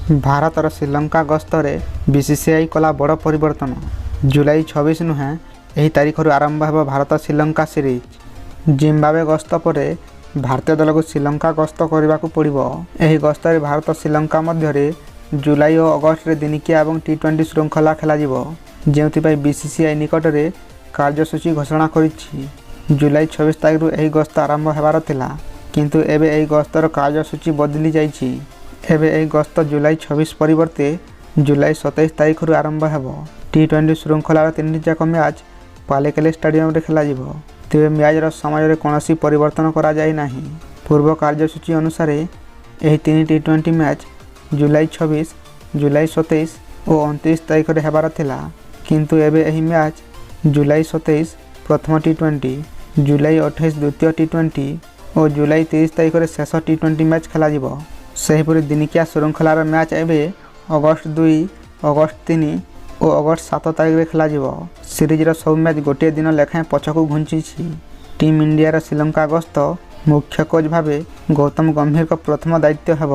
ଭାରତର ଶ୍ରୀଲଙ୍କା ଗସ୍ତରେ ବିସିସିଆଇ କଲା ବଡ଼ ପରିବର୍ତ୍ତନ। ଜୁଲାଇ 26 ନୁହେଁ, ଏହି ତାରିଖରୁ ଆରମ୍ଭ ହେବ ଭାରତ ଶ୍ରୀଲଙ୍କା ସିରିଜ୍। ଜିମ୍ବାୱେ ଗସ୍ତ ପରେ ଭାରତୀୟ ଦଳକୁ ଶ୍ରୀଲଙ୍କା ଗସ୍ତ କରିବାକୁ ପଡ଼ିବ। ଏହି ଗସ୍ତରେ ଭାରତ ଶ୍ରୀଲଙ୍କା ମଧ୍ୟରେ ଜୁଲାଇ ଓ ଅଗଷ୍ଟରେ ଦିନିକିଆ ଏବଂ ଟି20 ଶୃଙ୍ଖଳା ଖେଳାଯିବ, ଯେଉଁଥିପାଇଁ ବିସିସିଆଇ ନିକଟରେ କାର୍ଯ୍ୟସୂଚୀ ଘୋଷଣା କରିଛି। ଜୁଲାଇ 26 ତାରିଖରୁ ଏହି ଗସ୍ତ ଆରମ୍ଭ ହେବାର ଥିଲା, କିନ୍ତୁ ଏବେ ଏହି ଗସ୍ତର କାର୍ଯ୍ୟସୂଚୀ ବଦଳି ଯାଇଛି। ଏବେ ଏହି ଗସ୍ତ ଜୁଲାଇ 26 ପରିବର୍ତ୍ତେ ଜୁଲାଇ 27 ତାରିଖରୁ ଆରମ୍ଭ ହେବ। ଟି20 ଶୃଙ୍ଖଳାର 3ଟି ଯାକ ମ୍ୟାଚ୍ ପାଲେକେଲେ ଷ୍ଟାଡିୟମରେ ଖେଳାଯିବ। ତେବେ ମ୍ୟାଚ୍ର ସମୟରେ କୌଣସି ପରିବର୍ତ୍ତନ କରାଯାଇ ନାହିଁ। ପୂର୍ବ କାର୍ଯ୍ୟସୂଚୀ ଅନୁସାରେ ଏହି 3 ଟି20 ମ୍ୟାଚ୍ ଜୁଲାଇ 26, ଜୁଲାଇ 27 ଓ 29 ତାରିଖରେ ହେବାର ଥିଲା, କିନ୍ତୁ ଏବେ ଏହି ମ୍ୟାଚ୍ ଜୁଲାଇ 27 ପ୍ରଥମ ଟି20, ଜୁଲାଇ 28 ଦ୍ୱିତୀୟ ଟି20 ଓ ଜୁଲାଇ 30 ତାରିଖରେ ଶେଷ ଟି20 ମ୍ୟାଚ୍ ଖେଳାଯିବ। ସେହିପରି ଦିନିକିଆ ଶୃଙ୍ଖଳାର ମ୍ୟାଚ୍ ଏବେ ଅଗଷ୍ଟ 2, ଅଗଷ୍ଟ 3 ଓ ଅଗଷ୍ଟ 7 ତାରିଖରେ ଖେଳାଯିବ। ସିରିଜର ସବୁ ମ୍ୟାଚ୍ ଗୋଟିଏ ଦିନ ଲେଖାଏଁ ପଛକୁ ଘୁଞ୍ଚିଛି। ଟିମ୍ ଇଣ୍ଡିଆର ଶ୍ରୀଲଙ୍କା ଗସ୍ତ ମୁଖ୍ୟ କୋଚ୍ ଭାବେ ଗୌତମ ଗମ୍ଭୀରଙ୍କ ପ୍ରଥମ ଦାୟିତ୍ୱ ହେବ।